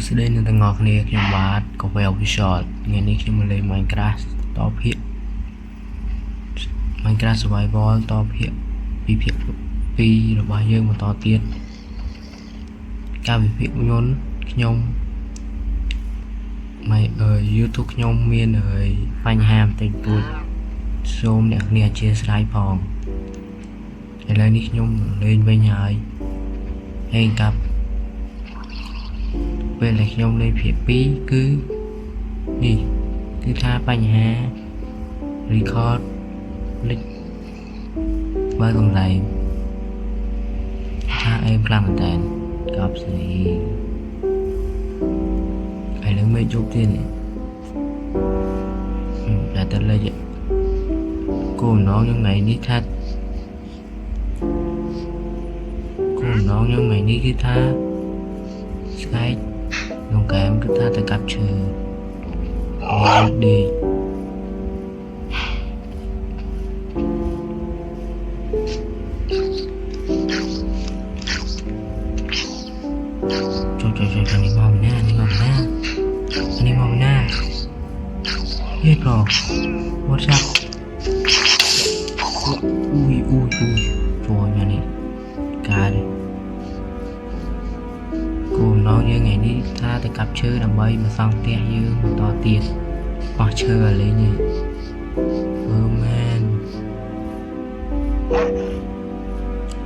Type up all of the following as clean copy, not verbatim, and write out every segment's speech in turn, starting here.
Sẽ đây là tầng ngọt nè trong bát có vẻ visual ngày nay khi mình lên Minecraft top hiện Minecraft survival top hiện vì rồi bao nhiêu mà to tiền cao vì việc nhốn nhông mày ở YouTube nhông miên ở phanh ham tình tôi zoom đẹp nè chia sải phòng để lên nick nhông lên với nhà ấy hay cặp về lại nhông lên phía bí cứ đi cứ tha phanh ha record link với con này tha em làm tàn gặp gì phải lớn mấy chút tiền này là tên là vậy cô nó như mày đi thật cô nó như mày đi cái tha Skype đồng cảm cứ tha ta cặp trừ đi trời đi mong nha biết rồi what's up ui rồi nhà này cà đi cô nói như ngày đi tha thì cặp chơi làm bay mà xong tia như một to tiền hoặc chơi ở lấy nhỉ man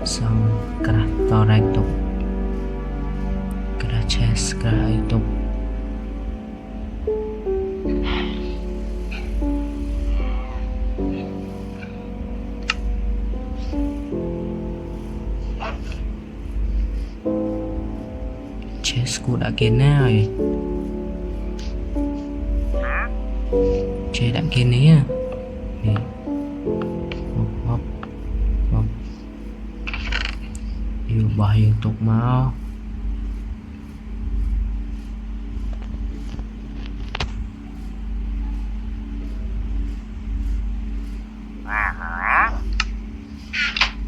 xong cả to đánh tục cả chess cả tục chess cô đã kiến nào rồi chế đã kiến ấy à đi hop yêu bao nhiêu tục máu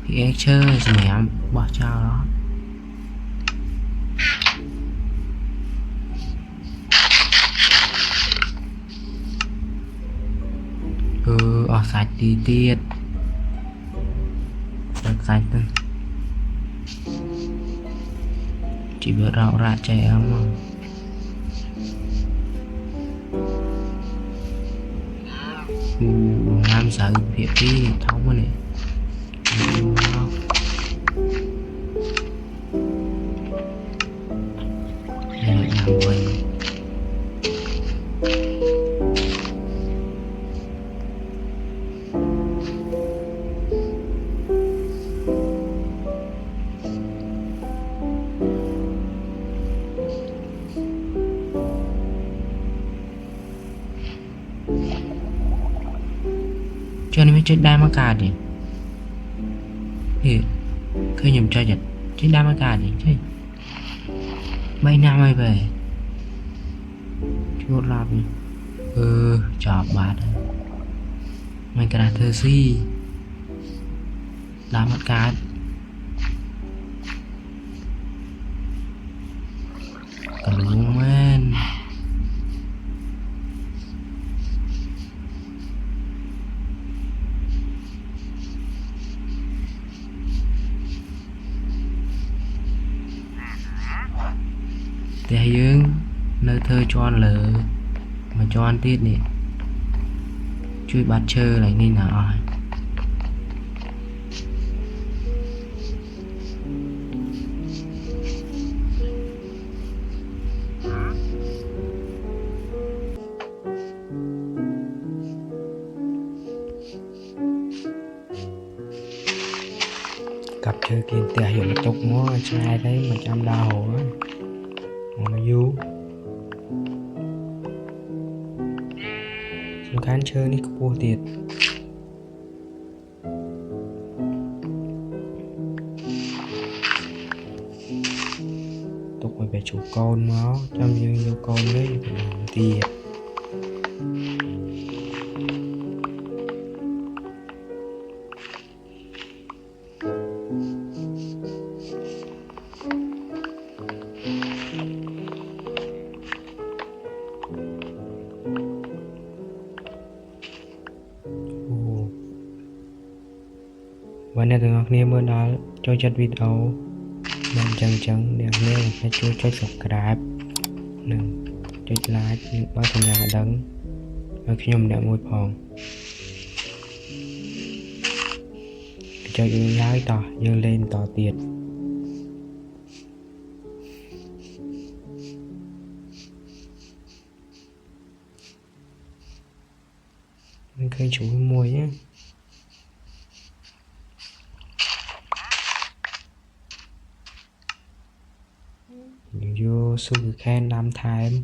thì em chơi rồi mẹ bỏ cho đó sạch đi tiết được sạch thôi chỉ vừa rau ra trẻ em mà làm sao việc đi thông mà này đây làm quên cho nên mới chết đa mắc cà đi thì khơi nhầm cho giật chết đa mắc cà đi chứ mấy năm mới về chút làm đi chọc bát mày cả thơ si đa mắc cà cần luôn men để dương nơi thơ cho ăn lỡ mà cho ăn tiết nè chui bát chơi lại nên nào cặp chơi kiên tè hiểu một tục mua trai đấy mà trăm đau hổ mà vô chúng khán chơi đi cua tiệt tục phải về chủ con nó trong dương vô con đấy tiệt và nếu từng học niệm bữa đó cho chất video nên chẳng để nghe phải cho subscribe đừng cho like đừng bao thời gian đấng ở khi nhầm để ngồi phòng cho những nhái tỏ dâng lên tỏ tiệt mình khơi chú mùi nhé vô su khen làm time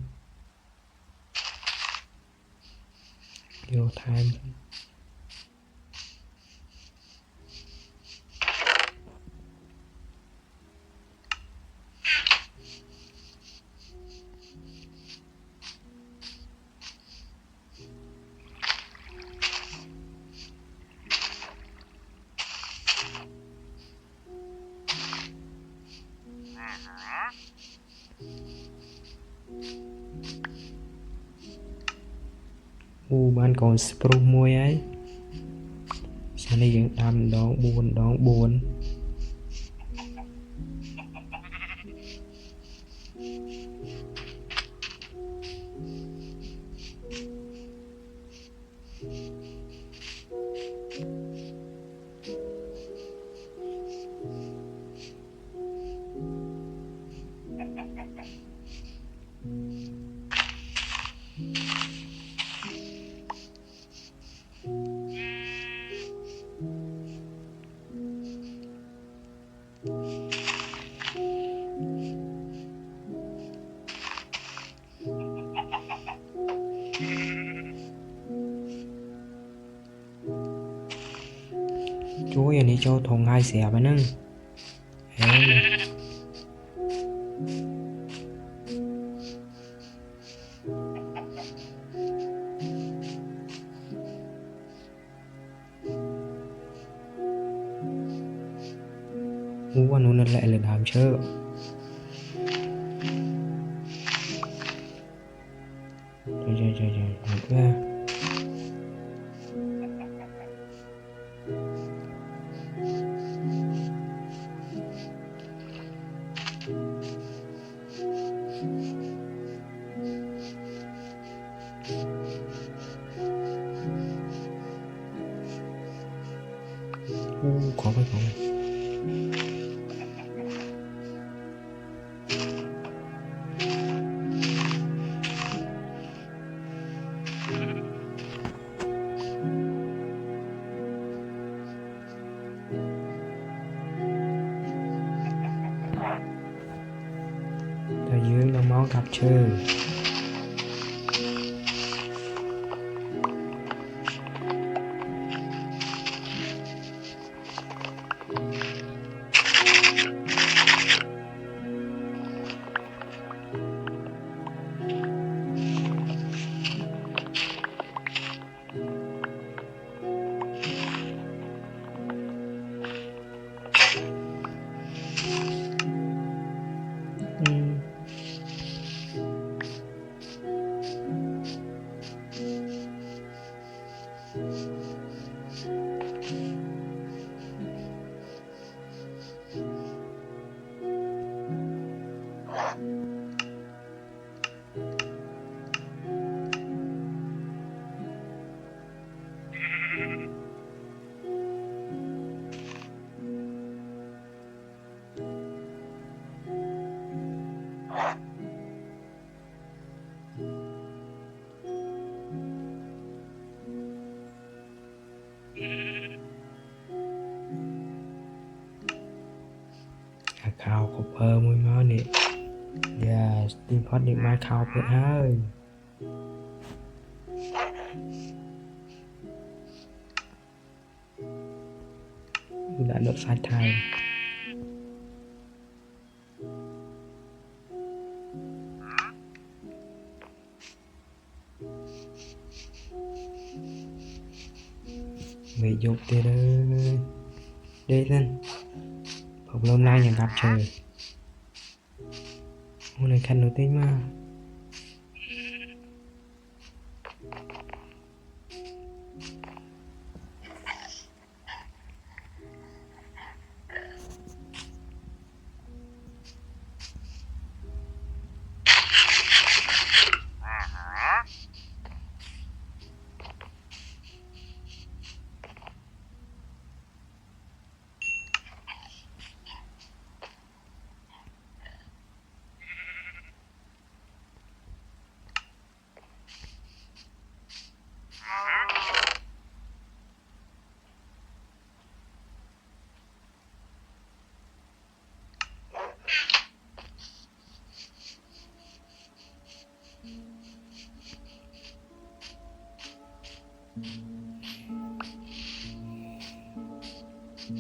vô time ban còn spru mùi ấy sao đây những đam đón buồn chú giờ đi cho thùng hai xẻ vậy nè em anh nó lại là đàm chơi trời khó phải không ta dưới nó máu gặp chơi khao của phơ mùi máu nè yes tìm phát định mai khao phết hơi đã được sai thay người dục tiền ơi đi lên học lâu nay nhà gặp trời hôm nay khăn nổi tiếng mà Nó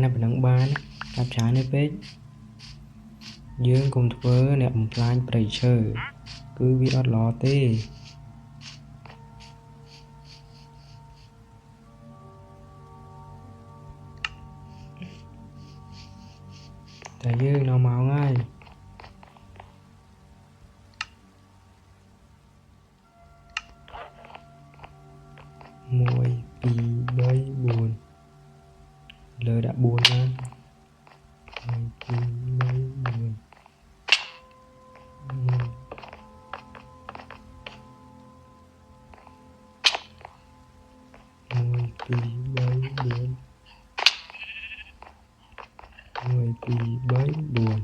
phải nâng ba nó cặp trái nó page dương cùng thơ nè plan pressure cứ bị ọt ló tê tại dương nó màu ngay mùi bì bấy buồn lời đã buồn lên mùi bì bấy buồn mùi bì bấy buồn mùi bì bấy buồn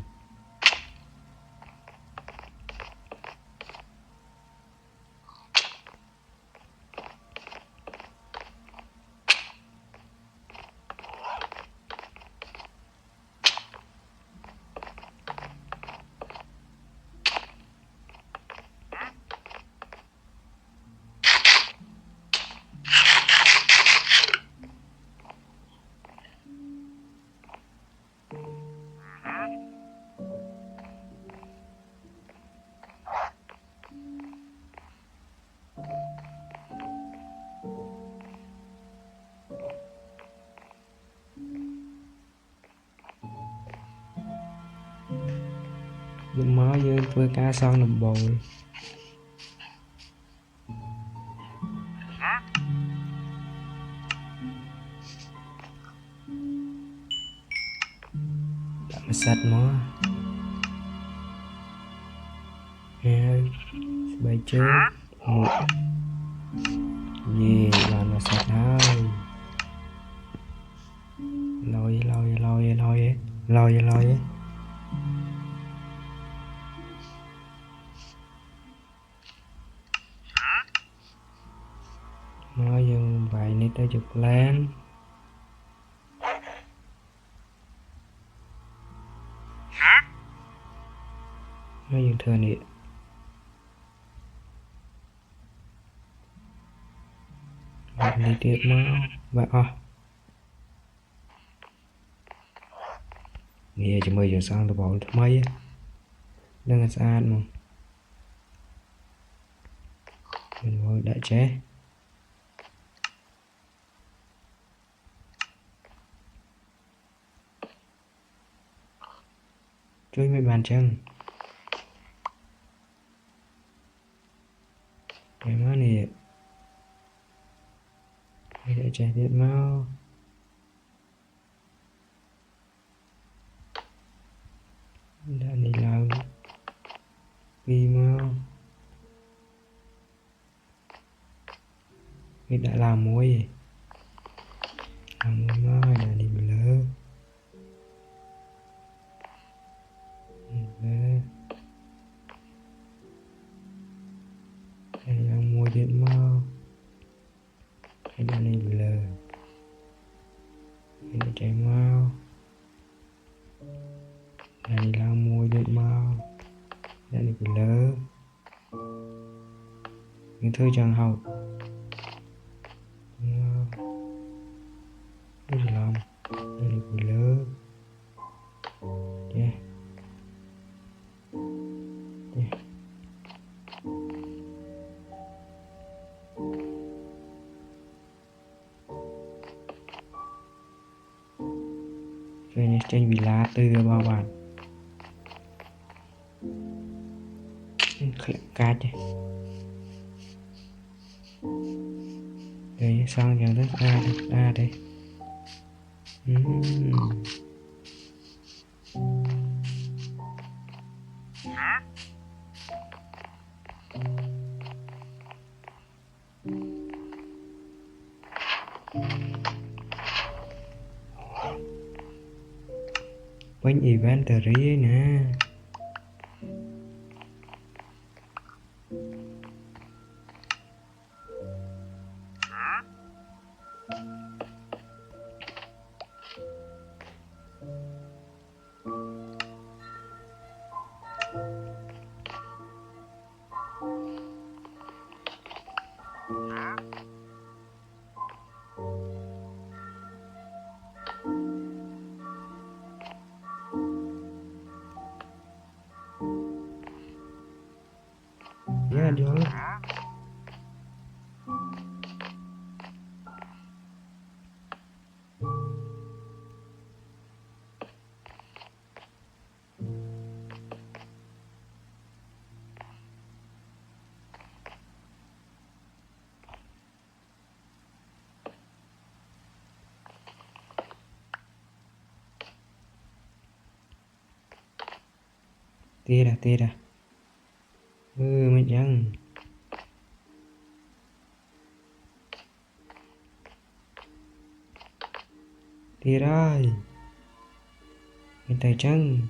đừng máu dương vừa cá son nằm bồi đã sạch mó hai bảy chứ một gì làm mà sạch hai lôi lôi lôi lôi lôi lôi nó dừng vậy nên tới chụp lên nó dừng thừa nè bạn đi tiếp máu và nghe chỉ mới giờ sang tôi bỏ thứ mấy đang là sao mà mình ngồi đại chế chui mấy bàn chân cái má này đại chế tiếp máu đã đi làm vì máu vì đã làm muối máu đã đi lỡ đây là muối điện máu hay đã đi lỡ hay đã chạy máu đây là muối điện máu đã đi lỡ những thứ chẳng học cái gì làm đây là bị lỡ yeah. Yeah. này trên vì lá từ bao bạn khẽ cá chứ đây sang dần tới A đây bánh inventory nè ya dia tidak macam tirai minta chăng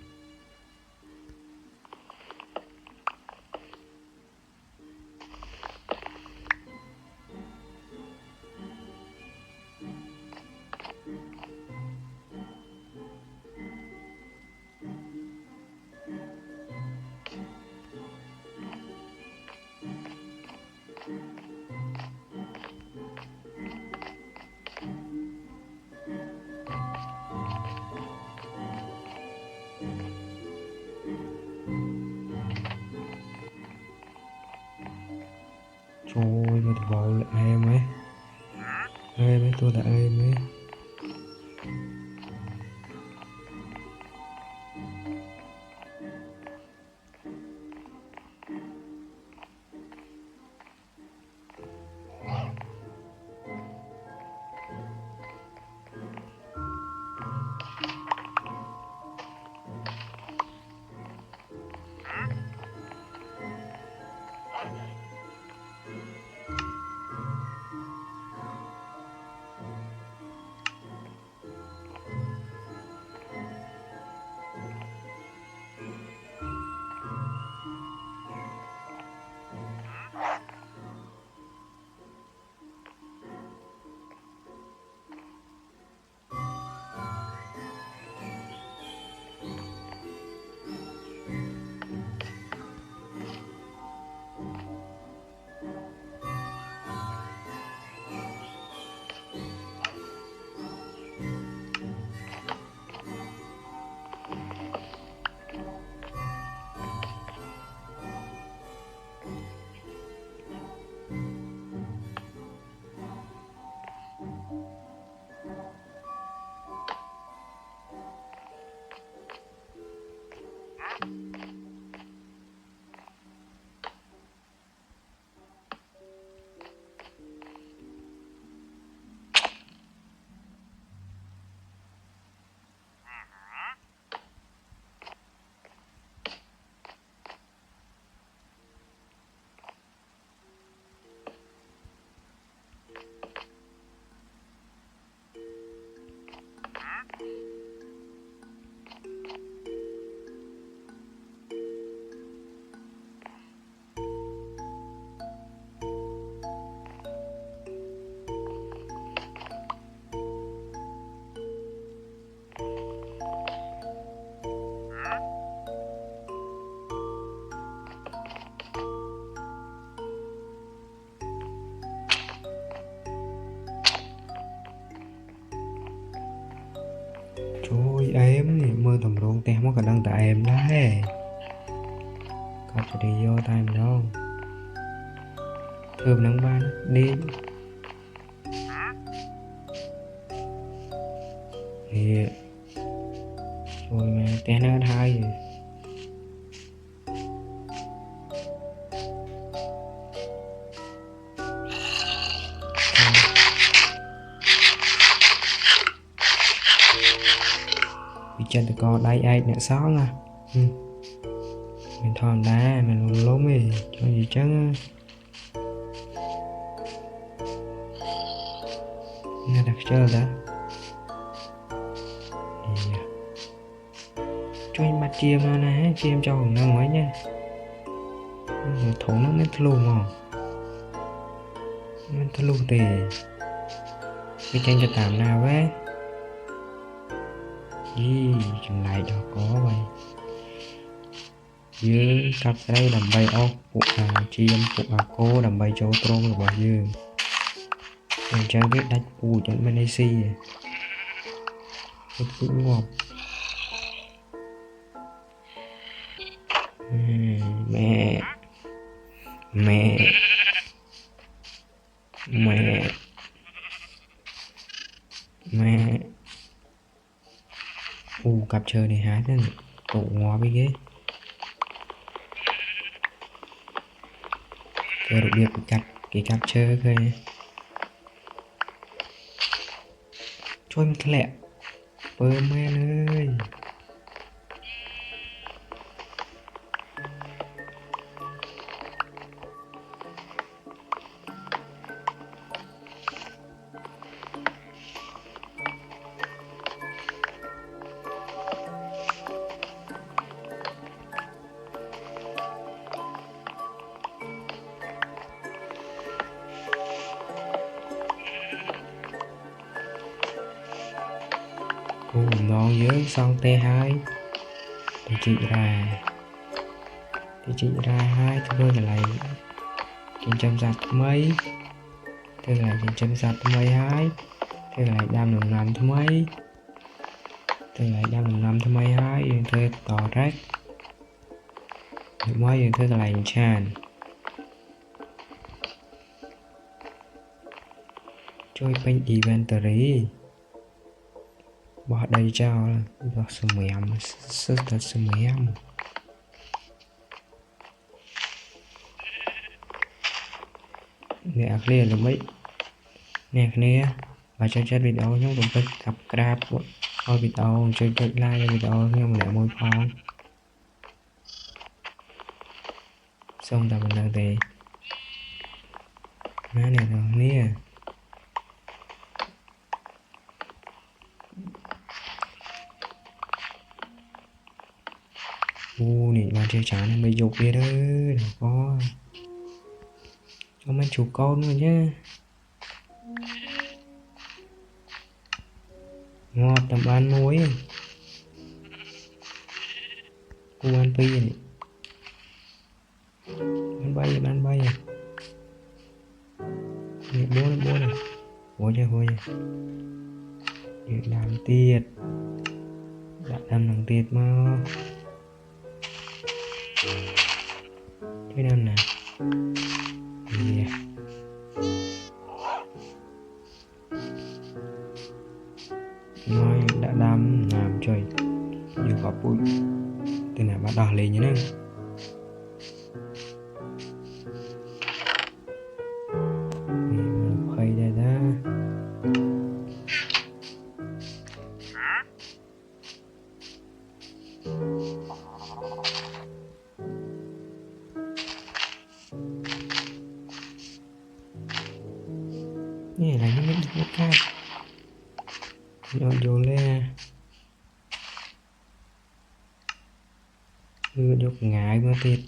trời mà vào là em ấy tôi là em ấy Trời em mơ tầm ruộng tem có khả năng tại em đấy có sẽ đi vô tay mình đâu thơm nắng ban đi thì rồi mà té nó hai rồi. Bị chân tụi con đây ai nữa xón à. Mình thòn đá mình lùm lốm đi cho gì chứ. Nó đặt chơi đó cho anh mặt chiêm ra nè, chiêm cho hồng năng mấy nha. Thủ nó mới thlu mà mình thlu thì cái chân cho tạm nào vé gì chừng lại đó có vậy dưới cặp đây đầm bay ốc phụ chiêm phụ cô đầm bay chỗ trôn rồi bảo dương mình chơi biết đánh phụ cho bên đây si cũng ngon. Mẹ mẹ mẹ mẹ cặp chơi này hái thế tụ ngó với ghế cơ độ biệt cặp cái cặp chơi cơ trôi một lẹ bơ men ơi. Nó dưới xong T2 thì chị ra hai thôi là lại trên trăm giặt mấy thế là trên trăm giặt mấy hai thế là lại đam đồng năm thứ mấy thế lại đam đồng năm thứ mấy hai yên thuê tỏ rách mấy yên thuê lại tràn chơi bên inventory bỏ đây cho là số 15 sức thật số 15 nè clear rồi mấy nè nè và cho chết video nhóm tụi tôi gặp grab thôi video chơi like video nhưng mà lại môi phong xong tầm mình đang về má này rồi nè nè mà chơi chán em mới dục kia đó đâu có cho mấy chú con rồi nhá ngọt tầm bán muối cô ăn pi này bán bay nè bố này bố chơi việc làm tiệt đã làm thằng tiệt mà thế nên nè nói đã đam làm chơi nhiều có bụi từ này bắt đầu lên như thế khay đây đó nè là những cái được cát vô lên được ngại mà thiệt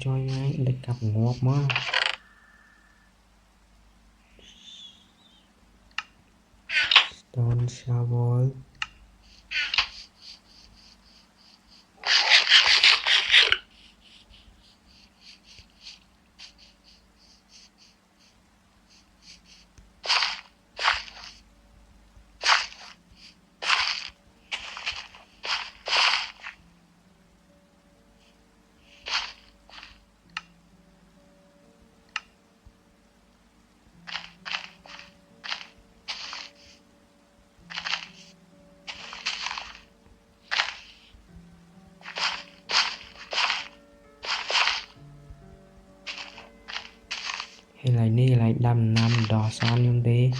cho ngay để cặp ngọt mà Stone Shovel hay là ni lại đầm nằm đỏ son nhung đi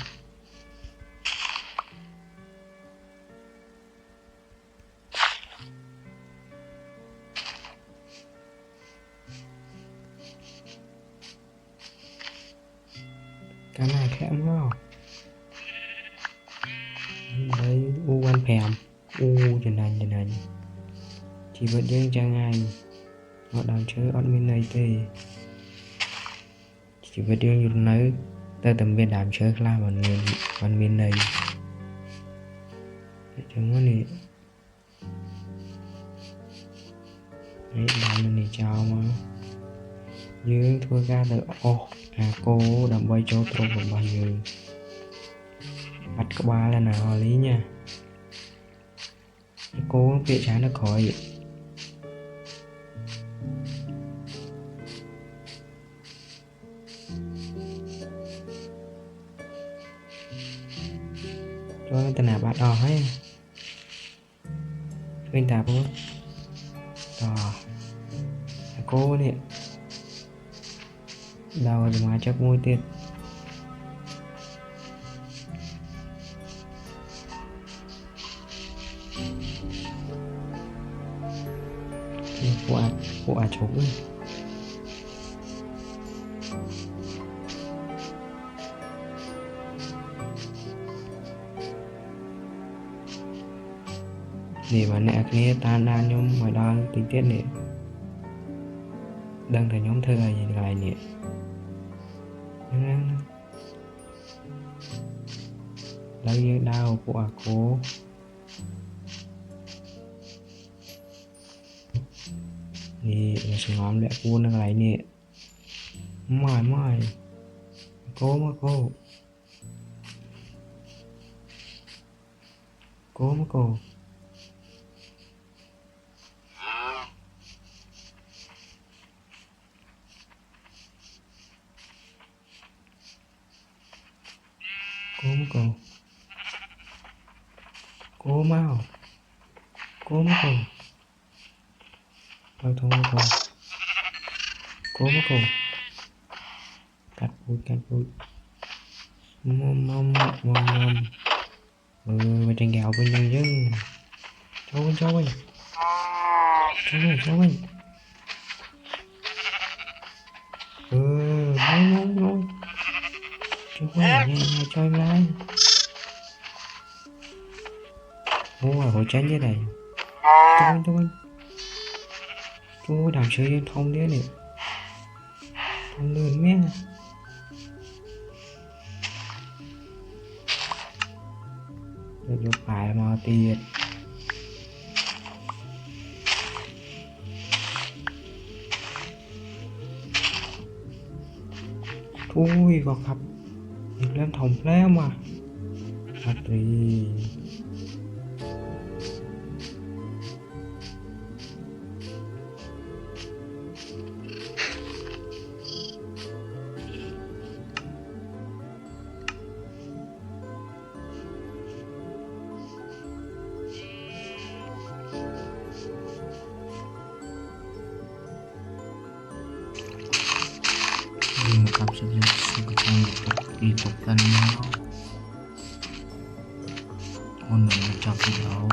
cái này khẽ không đấy u ăn phèm u trên này chỉ vật dương trang anh họ đang chơi admin này thì chỉ vật dương như nói ta tầm viên đàm chơi là bằng miền này chẳng có này đấy đàm này chào mà dương thua ra được ô cô đầm bay cho tôi một bao nhiêu bắt có ba là nào lý nha cố việc trái nó khỏi cho tên nào bắt đò hết bên tạp luôn đò cô nè đâu thì mà chắc môi tiền phụ à chụp để mà nè kia ta đang nhóm ngoài đó tính tiết nè đang thấy nhóm thơ gì lại nè lấy đau của cô thì sẽ ngóm lại cô nó lại nè mỏi cô mà cô mà cô mau cô mà cô thôi cô mà cô cắt bụi mom mà trên gạo bên nhân dân cháu ơi ngon cháu ơi nghe cho em lại mua ở hội tránh như này tôi làm chơi thông thế này thông lươn mẹ được phải mà tiền thôi vào khắp lên thòng leo mà thì một cặp sẽ lên đi tục gần nhau con mình chọc đi đâu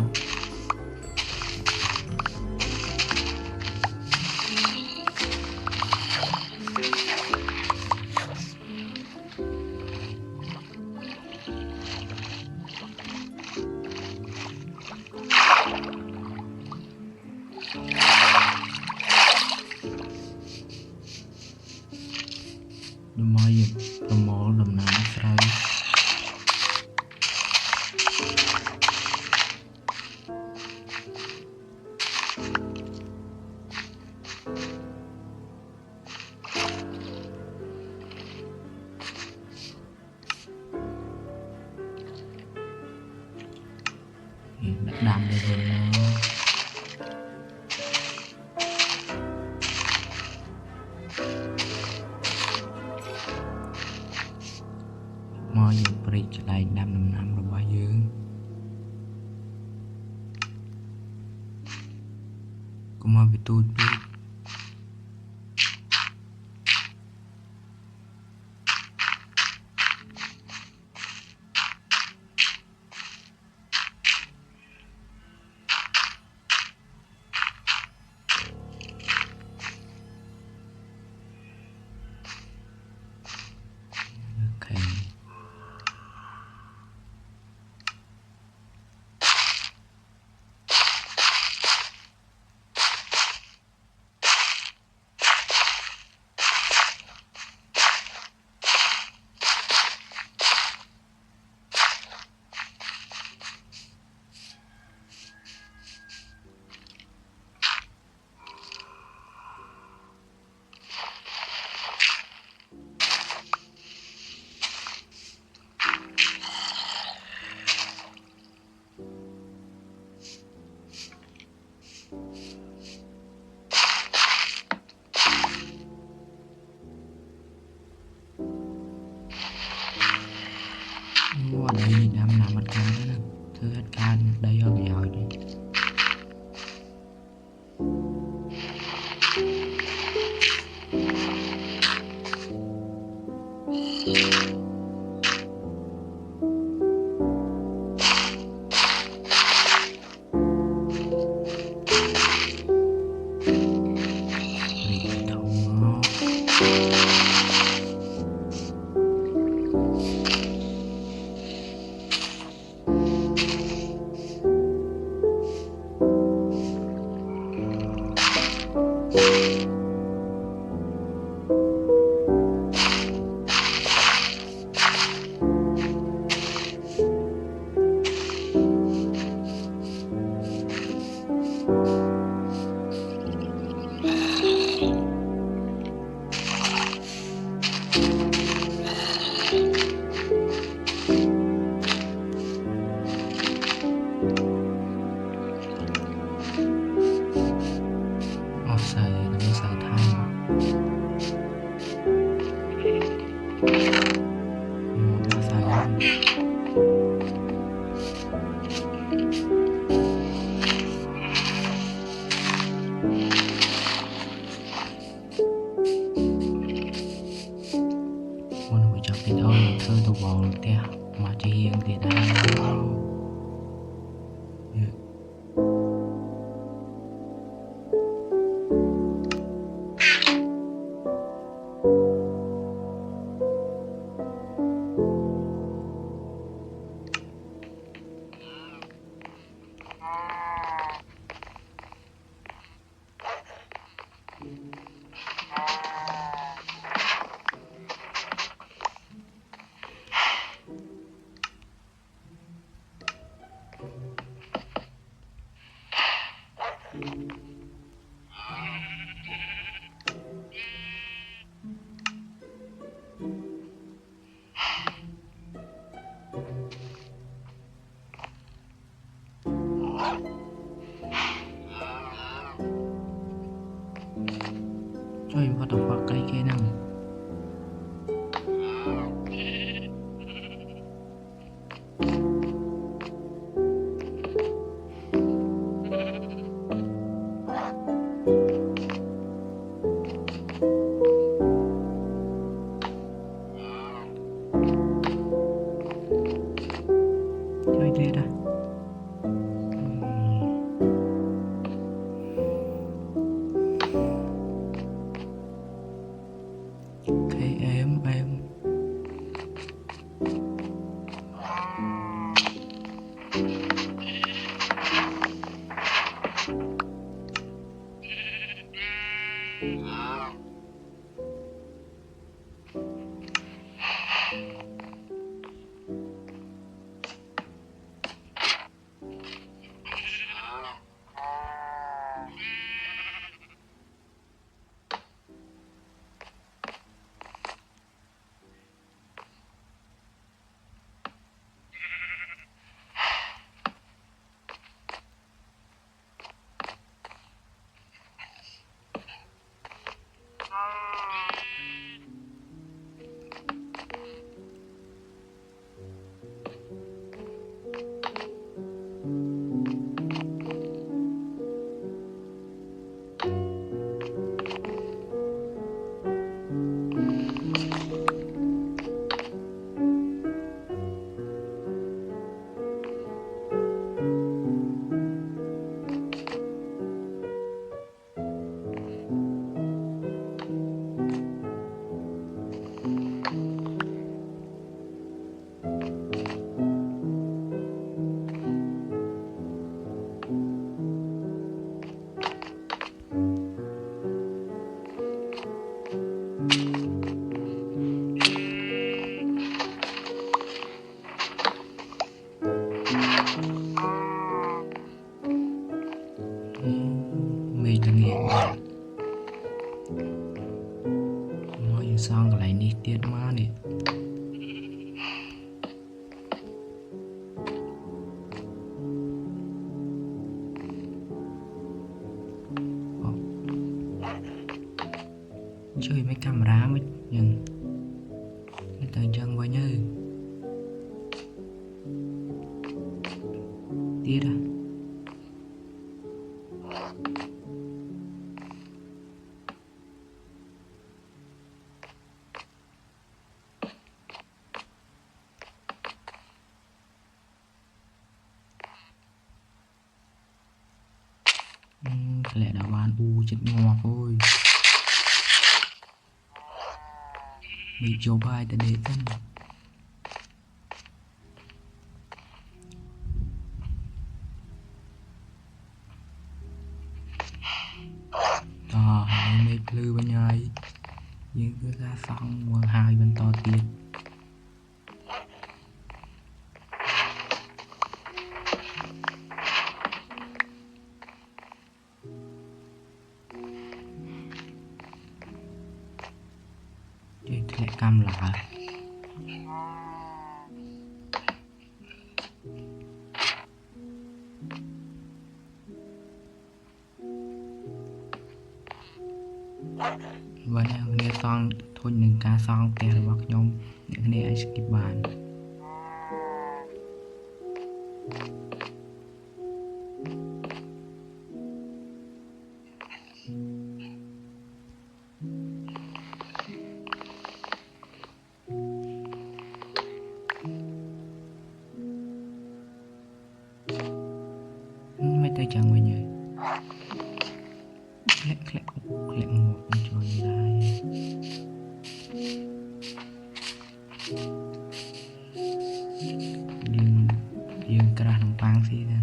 Lumayan pemolem nama Australia. Đã đam được rồi mời những bridge lại năm rồi bao dương có mời bị tôi Thứ hết ca đây ở bị hỏi đi. Trời, what the fuck cái kia nào. Chơi thế đó. Em sang cái này đi tiết má này. Chơi mấy camera mới nhìn người ta chân qua như tiết à. Lẽ đã bán u chết ngọt ôi. Bị chỗ bài ta để thân. Hãy mê lư bên nhai. Nhưng cứ ra xong một hai bên to tiệt. Chơi lại cam lạ. Và nè xong thôi đừng ca xong kè là bọc nhóm để nè anh skip bàn. Mấy tay chẳng về nhỉ. Lẹ một cho như đây. Dương cái ra nông pang xí nè.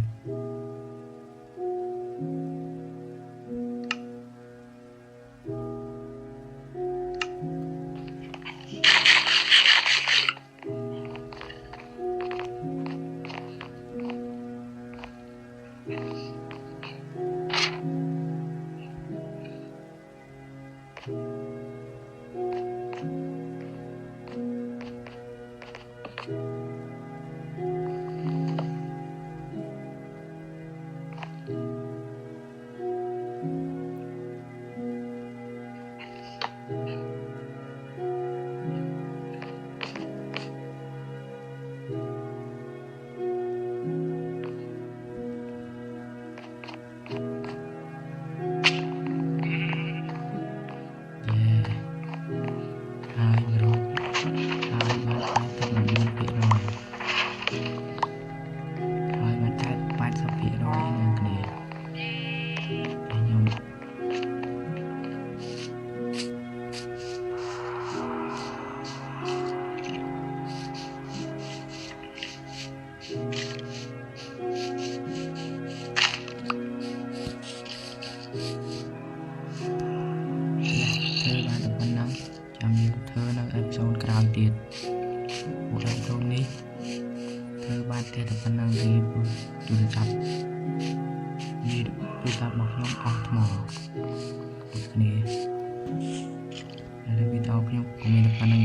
episodeក្រោយទៀតមួយepisodeនេះធ្វើបានតែប៉ុណ្ណឹងទេទូរស័ព្ទនេះទូរស័ព្ទរបស់ខ្ញុំអស់ថ្មដូចគ្នាហើយវីដេអូខ្ញុំក៏មានតែប៉ុណ្្នឹង